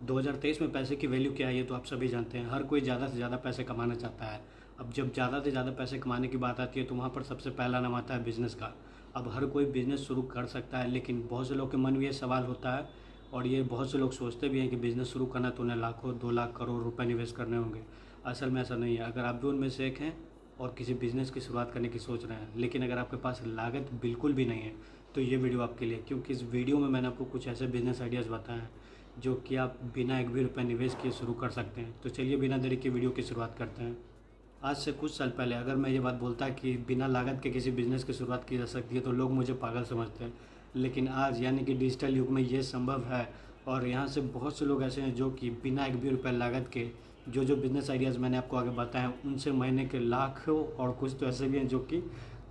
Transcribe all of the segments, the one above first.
2023 में पैसे की वैल्यू क्या है ये तो आप सभी जानते हैं। हर कोई ज़्यादा से ज़्यादा पैसे कमाना चाहता है। अब जब ज़्यादा से ज़्यादा पैसे कमाने की बात आती है तो वहाँ पर सबसे पहला नाम आता है बिज़नेस का। अब हर कोई बिज़नेस शुरू कर सकता है, लेकिन बहुत से लोग के मन में ये सवाल होता है और ये बहुत से लोग सोचते भी हैं कि बिज़नेस शुरू करना तो उन्हें लाखों 2 लाख करोड़ रुपए निवेश करने होंगे। असल में ऐसा नहीं है। अगर आप भी उनमें से एक हैं और किसी बिज़नेस की शुरुआत करने की सोच रहे हैं, लेकिन अगर आपके पास लागत बिल्कुल भी नहीं है, तो ये वीडियो आपके लिए, क्योंकि इस वीडियो में मैंने आपको कुछ ऐसे बिज़नेस आइडियाज़ बताए हैं जो कि आप बिना एक भी रुपये निवेश किए शुरू कर सकते हैं। तो चलिए बिना देरी के वीडियो की शुरुआत करते हैं। आज से कुछ साल पहले अगर मैं ये बात बोलता कि बिना लागत के किसी बिज़नेस की शुरुआत की जा सकती है तो लोग मुझे पागल समझते हैं। लेकिन आज यानी कि डिजिटल युग में ये संभव है और यहाँ से बहुत से लोग ऐसे हैं जो कि बिना एक भी रुपये लागत के जो बिज़नेस आइडियाज़ मैंने आपको आगे बताए हैं उनसे महीने के लाखों और कुछ तो ऐसे भी हैं जो कि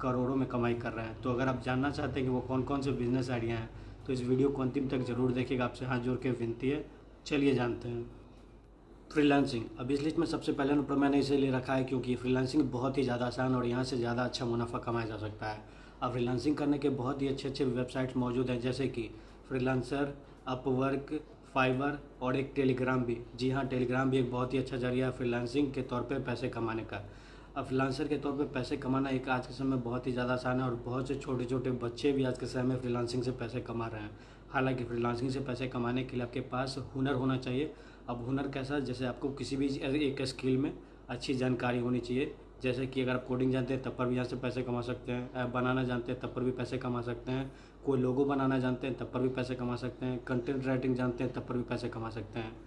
करोड़ों में कमाई कर रहे हैं। तो अगर आप जानना चाहते हैं कि वो कौन कौन से बिज़नेस आइडिया हैं तो इस वीडियो को अंतिम तक ज़रूर देखिएगा। आपसे हाथ जोड़ के विनती है। चलिए जानते हैं। फ्रीलांसिंग। अब इस लिस्ट में सबसे पहले नंबर मैंने इसे ले रखा है क्योंकि फ्रीलांसिंग बहुत ही ज़्यादा आसान और यहाँ से ज़्यादा अच्छा मुनाफा कमाया जा सकता है। अब फ्रीलांसिंग करने के बहुत ही अच्छे अच्छे वेबसाइट्स मौजूद हैं, जैसे कि फ्रीलांसर, अपवर्क, फाइवर और एक टेलीग्राम भी। जी हाँ, टेलीग्राम भी एक बहुत ही अच्छा जरिया है फ्रीलांसिंग के तौर पे पैसे कमाने का। अब फ्रीलांसर के तौर पे पैसे कमाना एक आज के समय में बहुत ही ज़्यादा आसान है और बहुत से छोटे छोटे बच्चे भी आज के समय में फ्रीलांसिंग से पैसे कमा रहे हैं। हालांकि फ्रीलांसिंग से पैसे कमाने के लिए आपके पास हुनर होना चाहिए। अब हुनर कैसा, जैसे आपको किसी भी एक स्किल में अच्छी जानकारी होनी चाहिए। जैसे कि अगर आप कोडिंग जानते हैं तब पर भी यहाँ से पैसे कमा सकते हैं, ऐप बनाना जानते हैं तब पर भी पैसे कमा सकते हैं, कोई लोगो बनाना जानते हैं तब पर भी पैसे कमा सकते हैं, कंटेंट राइटिंग जानते हैं तब पर भी पैसे कमा सकते हैं।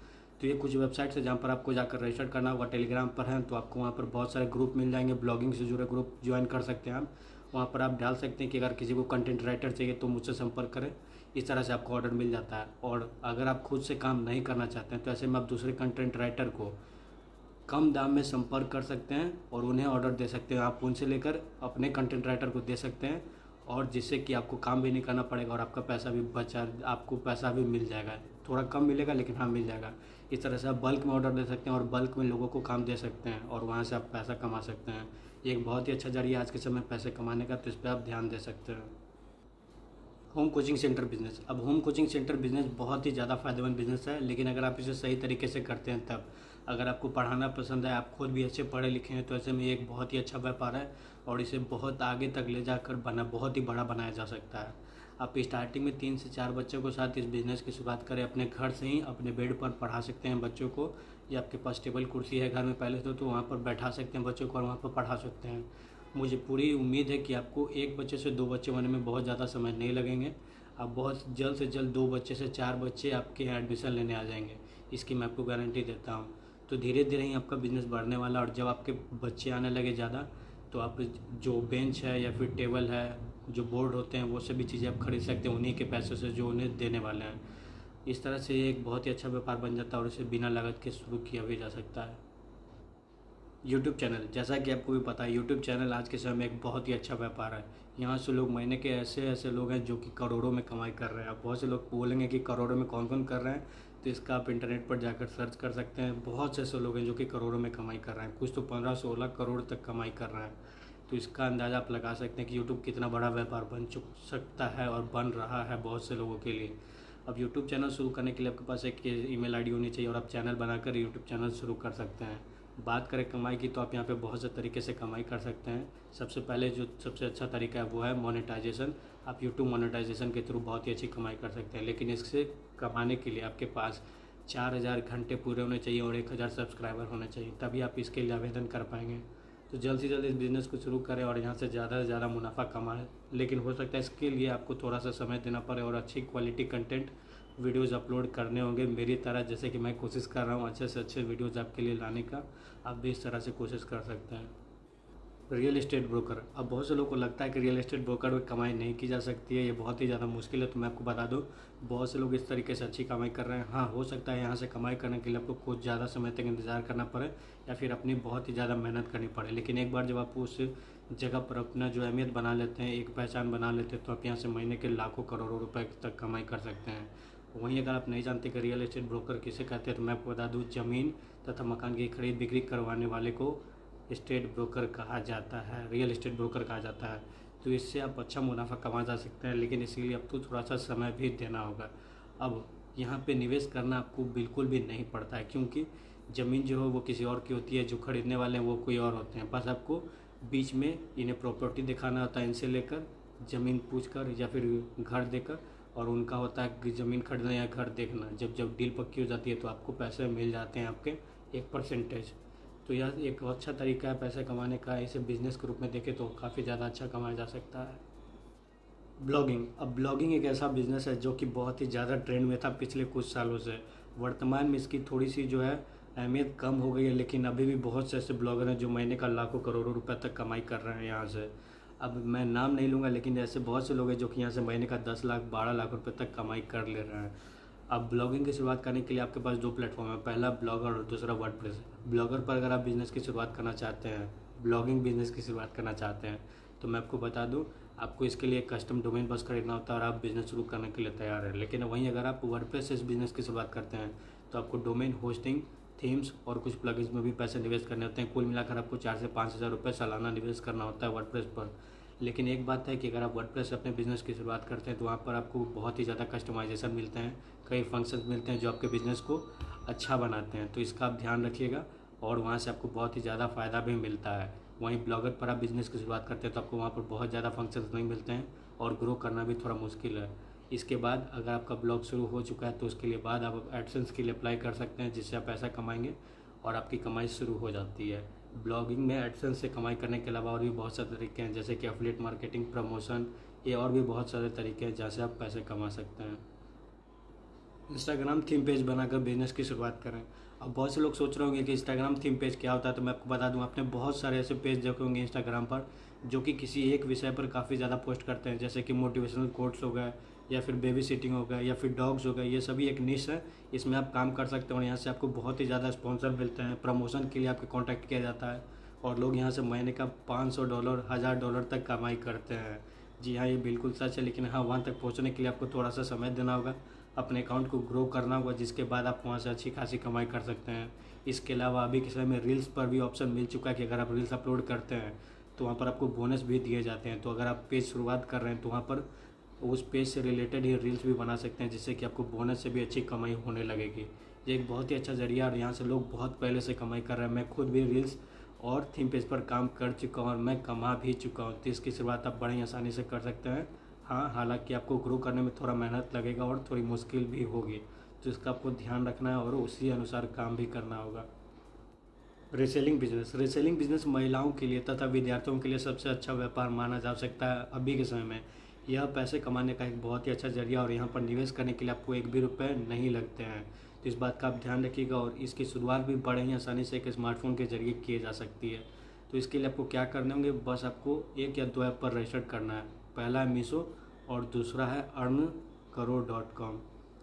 तो ये कुछ वेबसाइट्स है जहाँ पर आपको जाकर रजिस्टर करना होगा। टेलीग्राम पर हैं तो आपको वहाँ पर बहुत सारे ग्रुप मिल जाएंगे, ब्लॉगिंग से जुड़े ग्रुप ज्वाइन कर सकते हैं आप। वहाँ पर आप डाल सकते हैं कि अगर किसी को कंटेंट राइटर चाहिए तो मुझसे संपर्क करें। इस तरह से आपको ऑर्डर मिल जाता है। और अगर आप खुद से काम नहीं करना चाहते हैं तो ऐसे में आप दूसरे कंटेंट राइटर को कम दाम में संपर्क कर सकते हैं और उन्हें ऑर्डर दे सकते हैं। आप उनसे लेकर अपने कंटेंट राइटर को दे सकते हैं और जिससे कि आपको काम भी नहीं करना पड़ेगा और आपका पैसा भी बचा, आपको पैसा भी मिल जाएगा। थोड़ा कम मिलेगा लेकिन हाँ मिल जाएगा। इस तरह से आप बल्क में ऑर्डर दे सकते हैं और बल्क में लोगों को काम दे सकते हैं और वहाँ से आप पैसा कमा सकते हैं। ये एक बहुत ही अच्छा जरिया आज के समय पैसे कमाने का, तो इस पर आप ध्यान दे सकते हैं। Home coaching centre business. अब होम कोचिंग सेंटर बिज़नेस बहुत ही ज़्यादा फ़ायदेमंद बिज़नेस है, लेकिन अगर आप इसे सही तरीके से करते हैं तब। अगर आपको पढ़ाना पसंद है, आप खुद भी अच्छे पढ़े लिखे हैं, तो ऐसे में ये एक बहुत ही अच्छा व्यापार है और इसे बहुत आगे तक ले जाकर बहुत ही बड़ा बनाया जा सकता है। आप स्टार्टिंग में 3 से 4 बच्चों के साथ इस बिज़नेस की शुरुआत करें। अपने घर से ही अपने बेड पर पढ़ा सकते हैं बच्चों को, या आपके पास टेबल कुर्सी है घर में पहले से तो वहाँ पर बैठा सकते हैं बच्चों को और वहाँ पर पढ़ा सकते हैं। मुझे पूरी उम्मीद है कि आपको एक बच्चे से 2 बच्चे बनने में बहुत ज़्यादा समय नहीं लगेंगे। आप बहुत जल्द से जल्द 2 बच्चे से 4 बच्चे आपके यहाँ एडमिशन लेने आ जाएंगे, इसकी मैं आपको गारंटी देता हूँ। तो धीरे धीरे ही आपका बिज़नेस बढ़ने वाला और जब आपके बच्चे आने लगे ज़्यादा तो आप जो बेंच है या फिर टेबल है, जो बोर्ड होते हैं, वो सभी चीज़ें आप खरीद सकते हैं उन्हीं के पैसों से जो उन्हें देने वाले हैं। इस तरह से ये एक बहुत ही अच्छा व्यापार बन जाता है और इसे बिना लागत के शुरू किया भी जा सकता है। YouTube channel. जैसा कि आपको भी पता है यूट्यूब चैनल आज के समय में एक बहुत ही अच्छा व्यापार है। यहाँ से लोग महीने के ऐसे ऐसे लोग हैं जो कि करोड़ों में कमाई कर रहे हैं। अब बहुत से लोग बोलेंगे कि करोड़ों में कौन कौन कर रहे हैं, तो इसका आप इंटरनेट पर जाकर सर्च कर सकते हैं। बहुत से ऐसे लोग हैं जो कि करोड़ों में कमाई कर रहे हैं, कुछ तो 15-16 करोड़ तक कमाई कर रहे हैं। तो इसका अंदाज़ा आप लगा सकते हैं कि यूट्यूब कितना बड़ा व्यापार बन सकता है और बन रहा है बहुत से लोगों के लिए। अब यूट्यूब चैनल शुरू करने के लिए आपके पास एक ईमेल आईडी होनी चाहिए और आप चैनल बनाकर यूट्यूब चैनल शुरू कर सकते हैं। बात करें कमाई की तो आप यहाँ पे बहुत से तरीके से कमाई कर सकते हैं। सबसे पहले जो सबसे अच्छा तरीका है वो है मोनेटाइजेशन। आप यूट्यूब मोनेटाइजेशन के थ्रू बहुत ही अच्छी कमाई कर सकते हैं, लेकिन इससे कमाने के लिए आपके पास 4000 घंटे पूरे होने चाहिए और 1000 सब्सक्राइबर होने चाहिए, तभी आप इसके लिए आवेदन कर पाएंगे। तो जल्द से जल्द इस बिज़नेस को शुरू करें और यहाँ से ज़्यादा मुनाफा कमाएं। लेकिन हो सकता है इसके लिए आपको थोड़ा सा समय देना पड़े और अच्छी क्वालिटी कंटेंट वीडियोज़ अपलोड करने होंगे मेरी तरह, जैसे कि मैं कोशिश कर रहा हूँ अच्छे से अच्छे वीडियोज़ आपके लिए लाने का। आप भी इस तरह से कोशिश कर सकते हैं। Real estate broker. अब बहुत से लोगों को लगता है कि रियल एस्टेट ब्रोकर में कमाई नहीं की जा सकती है, ये बहुत ही ज़्यादा मुश्किल है। तो मैं आपको बता दूं, बहुत से लोग इस तरीके से अच्छी कमाई कर रहे हैं। हाँ, हो सकता है यहाँ से कमाई करने के लिए आपको कुछ ज़्यादा समय तक इंतज़ार करना पड़े या फिर अपनी बहुत ही ज़्यादा मेहनत करनी पड़े, लेकिन एक बार जब आप उस जगह पर अपना जो अहमियत बना लेते हैं, एक पहचान बना लेते हैं, तो आप यहाँ से महीने के लाखों करोड़ों रुपए तक कमाई कर सकते हैं। वहीं अगर आप नहीं जानते कि रियल एस्टेट ब्रोकर किसे कहते हैं तो मैं आपको बता दूँ, ज़मीन तथा मकान की खरीद बिक्री करवाने वाले को एस्टेट ब्रोकर कहा जाता है, रियल एस्टेट ब्रोकर कहा जाता है। तो इससे आप अच्छा मुनाफा कमा जा सकते हैं, लेकिन इसीलिए आपको थोड़ा सा समय भी देना होगा। अब यहाँ पे निवेश करना आपको बिल्कुल भी नहीं पड़ता है, क्योंकि ज़मीन जो है वो किसी और की होती है, जो खरीदने वाले हैं वो कोई और होते हैं। बस आपको बीच में इन्हें प्रॉपर्टी दिखाना होता है, इनसे लेकर ज़मीन पूछ कर या फिर घर देकर, और उनका होता है कि ज़मीन खरीदना या घर देखना। जब जब डील पक्की हो जाती है तो आपको पैसे मिल जाते हैं, आपके एक परसेंटेज। तो यह एक अच्छा तरीका है पैसे कमाने का। इसे बिज़नेस के रूप में देखें तो काफ़ी ज़्यादा अच्छा कमाया जा सकता है। ब्लॉगिंग। अब ब्लॉगिंग एक ऐसा बिज़नेस है जो कि बहुत ही ज़्यादा ट्रेंड में था पिछले कुछ सालों से। वर्तमान में इसकी थोड़ी सी जो है अहमियत कम हो गई है, लेकिन अभी भी बहुत से ऐसे ब्लॉगर हैं जो महीने का लाखों करोड़ों रुपए तक कमाई कर रहे हैं यहाँ से। अब मैं नाम नहीं लूँगा, लेकिन ऐसे बहुत से लोग हैं जो कि यहाँ से महीने का 10 लाख 12 लाख रुपए तक कमाई कर ले रहे हैं। अब ब्लॉगिंग की शुरुआत करने के लिए आपके पास 2 प्लेटफॉर्म है, पहला ब्लॉगर और दूसरा वर्डप्रेस। ब्लॉगर पर अगर आप बिज़नेस की शुरुआत करना चाहते हैं, ब्लॉगिंग बिज़नेस की शुरुआत करना चाहते हैं, तो मैं आपको बता दूं, आपको इसके लिए कस्टम डोमेन बस खरीदना होता है और आप बिज़नेस शुरू करने के लिए तैयार हैं। लेकिन वहीं अगर आप वर्डप्रेस से इस बिज़नेस की शुरुआत करते हैं तो आपको डोमेन होस्टिंग, थीम्स और कुछ प्लगइन्स में भी पैसे निवेश करने होते हैं। कुल मिलाकर आपको 4 से 5 हज़ार रुपये सालाना निवेश करना होता है वर्डप्रेस पर। लेकिन एक बात है कि अगर आप वर्डप्रेस से अपने बिज़नेस की शुरुआत करते हैं तो वहाँ पर आपको बहुत ही ज़्यादा कस्टमाइजेशन मिलते हैं, कई फंक्शंस मिलते हैं जो आपके बिज़नेस को अच्छा बनाते हैं। तो इसका आप ध्यान रखिएगा, और वहाँ से आपको बहुत ही ज़्यादा फ़ायदा भी मिलता है। वहीं ब्लॉगर पर आप बिज़नेस की शुरुआत करते हैं तो आपको वहाँ पर बहुत ज़्यादा फंक्शंस नहीं मिलते हैं और ग्रो करना भी थोड़ा मुश्किल है। इसके बाद अगर आपका ब्लॉग शुरू हो चुका है तो उसके लिए बाद आप एडसेंस के लिए अप्लाई कर सकते हैं, जिससे आप पैसा कमाएंगे और आपकी कमाई शुरू हो जाती है। ब्लॉगिंग में एडसेंस से कमाई करने के अलावा और भी बहुत सारे तरीके हैं, जैसे कि एफिलिएट मार्केटिंग, प्रमोशन, ये और भी बहुत सारे तरीके हैं जहाँ से आप पैसे कमा सकते हैं। इंस्टाग्राम थीम पेज बनाकर बिजनेस की शुरुआत करें। अब बहुत से लोग सोच रहे होंगे कि इंस्टाग्राम थीम पेज क्या होता है, तो मैं आपको बता दूं, आपने बहुत सारे ऐसे पेज देखे होंगे इंस्टाग्राम पर जो कि किसी एक विषय पर काफ़ी ज़्यादा पोस्ट करते हैं, जैसे कि मोटिवेशनल कोट्स हो गए, या फिर बेबी सिटिंग हो गया, या फिर डॉग्स हो गए। ये सभी एक निश है, इसमें आप काम कर सकते हो और यहाँ से आपको बहुत ही ज़्यादा स्पॉन्सर मिलते हैं। प्रमोशन के लिए आपके कॉन्टैक्ट किया जाता है और लोग यहाँ से महीने का $500 $1000 तक कमाई करते हैं। जी हाँ, ये बिल्कुल सच है, लेकिन हाँ, वहाँ तक पहुँचने के लिए आपको थोड़ा सा समय देना होगा, अपने अकाउंट को ग्रो करना होगा, जिसके बाद आप वहाँ से अच्छी खासी कमाई कर सकते हैं। इसके अलावा अभी के समय में रील्स पर भी ऑप्शन मिल चुका है कि अगर आप रील्स अपलोड करते हैं तो वहाँ पर आपको बोनस भी दिए जाते हैं। तो अगर आप पेज शुरुआत कर रहे हैं तो वहाँ पर उस पेज से रिलेटेड ही रील्स भी बना सकते हैं, जिससे कि आपको बोनस से भी अच्छी कमाई होने लगेगी। ये एक बहुत ही अच्छा जरिया और यहाँ से लोग बहुत पहले से कमाई कर रहे हैं। मैं खुद भी रील्स और थीम पेज पर काम कर चुका हूँ और मैं कमा भी चुका हूँ। तो इसकी शुरुआत आप बड़ी आसानी से कर सकते हैं। हाँ, हालांकि आपको ग्रो करने में थोड़ा मेहनत लगेगा और थोड़ी मुश्किल भी होगी, तो इसका आपको ध्यान रखना है और उसी अनुसार काम भी करना होगा। Reselling business. रीसेलिंग बिजनेस महिलाओं के लिए तथा विद्यार्थियों के लिए सबसे अच्छा व्यापार माना जा सकता है अभी के समय में। यह पैसे कमाने का एक बहुत ही अच्छा जरिया और यहाँ पर निवेश करने के लिए आपको एक भी रुपये नहीं लगते हैं। तो इस बात का आप ध्यान रखिएगा, और इसकी शुरुआत भी बड़े ही आसानी से एक स्मार्टफोन के जरिए की जा सकती है। तो इसके लिए आपको क्या करने होंगे, बस आपको 1 या 2 ऐप पर रजिस्टर करना है। पहला है मीशो और दूसरा है earnkaro.com।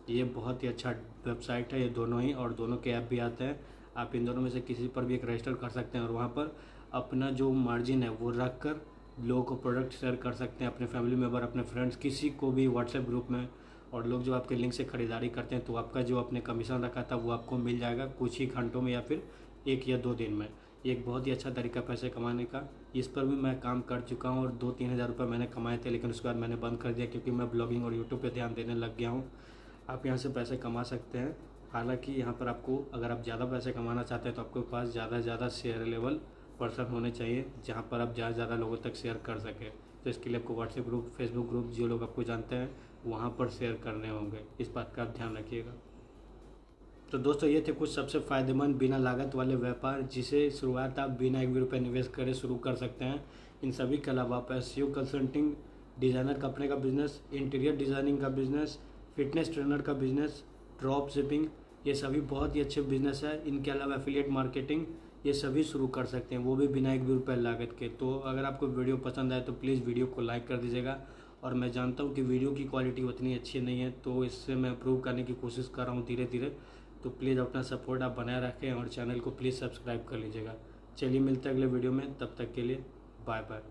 ये बहुत ही अच्छा वेबसाइट है, ये दोनों ही, और दोनों के ऐप भी आते हैं। आप इन दोनों में से किसी पर भी एक रजिस्टर कर सकते हैं और वहाँ पर अपना जो मार्जिन है वो रख कर लोगों को प्रोडक्ट शेयर कर सकते हैं, अपने फैमिली मेम्बर, अपने फ्रेंड्स, किसी को भी व्हाट्सएप ग्रुप में। और लोग जो आपके लिंक से ख़रीदारी करते हैं तो आपका जो आपने कमीशन रखा था वो आपको मिल जाएगा कुछ ही घंटों में या फिर 1 या 2 दिन में। ये एक बहुत ही अच्छा तरीका पैसे कमाने का। इस पर भी मैं काम कर चुका हूँ और 2-3 हज़ार रुपये मैंने कमाए थे, लेकिन उसके बाद मैंने बंद कर दिया क्योंकि मैं ब्लॉगिंग और यूट्यूब पे ध्यान देने लग गया हूँ। आप यहाँ से पैसे कमा सकते हैं। हालांकि यहाँ पर आपको, अगर आप ज़्यादा पैसे कमाना चाहते हैं तो आपके पास ज़्यादा से ज़्यादा शेयर लेवल पर्सन होने चाहिए, जहाँ पर आप ज़्यादा से ज़्यादा लोगों तक शेयर कर सकें। तो इसके लिए आपको व्हाट्सएप ग्रुप, फेसबुक ग्रुप, जो लोग आपको जानते हैं वहाँ पर शेयर करने होंगे। इस बात का आप ध्यान रखिएगा। तो दोस्तों, ये थे कुछ सबसे फ़ायदेमंद बिना लागत वाले व्यापार, जिसे शुरुआत आप बिना 1 भी रुपये निवेश करे शुरू कर सकते हैं। इन सभी के अलावा आप एसईओ कंसल्टिंग, डिज़ाइनर कपड़े का बिज़नेस, इंटीरियर डिज़ाइनिंग का बिज़नेस, फिटनेस ट्रेनर का बिज़नेस, ड्रॉप शिपिंग, ये सभी बहुत ही अच्छे बिज़नेस है। इनके अलावा एफिलिएट मार्केटिंग, ये सभी शुरू कर सकते हैं, वो भी बिना 1 भी रुपये लागत के। तो अगर आपको वीडियो पसंद आए तो प्लीज़ वीडियो को लाइक कर दीजिएगा। और मैं जानता हूँ कि वीडियो की क्वालिटी उतनी अच्छी नहीं है, तो इससे मैं इम्प्रूव करने की कोशिश कर रहा हूँ धीरे धीरे। तो प्लीज़ अपना सपोर्ट आप बनाए रखें और चैनल को प्लीज़ सब्सक्राइब कर लीजिएगा। चलिए, मिलते हैं अगले वीडियो में, तब तक के लिए बाय बाय।